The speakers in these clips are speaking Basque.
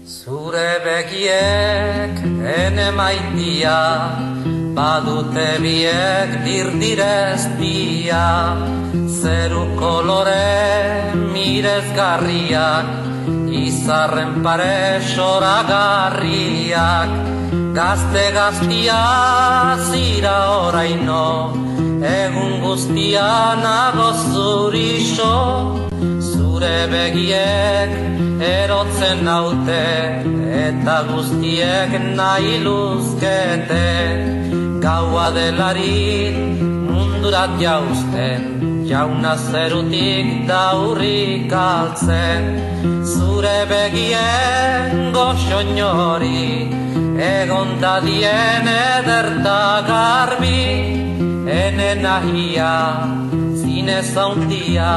Zure begiek ene maitia, badute biek dirdireztia, zeru kolore mirezgarriak, izarren pare soragarriak, gazte-gaztia zira oraino, egun guztia nago zurixo. Zure begiek erotzen naute, eta guztiek nahi luzkete, gaua delarik mundurat jauzten, jauna zerutik daurrik altzen. Zure begien goxoinori, egon dadien ederta garbi, ene nahia, zinez hauntia,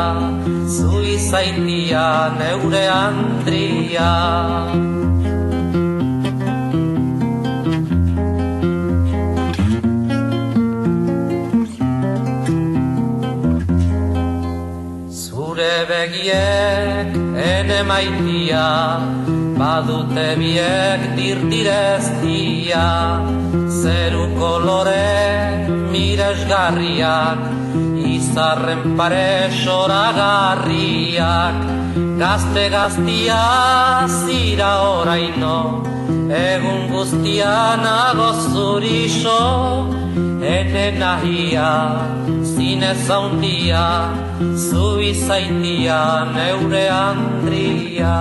zu izaitia neure Andria. Zure begiek ene maitia, badute biek dirdireztia, zeru kolore miresgarriak, izarren pare soragarriak, gazte-gaztia zira oraino, egun guztia nago zurixo, ene nahia, zinez haundia, zu izaitia neure Andria.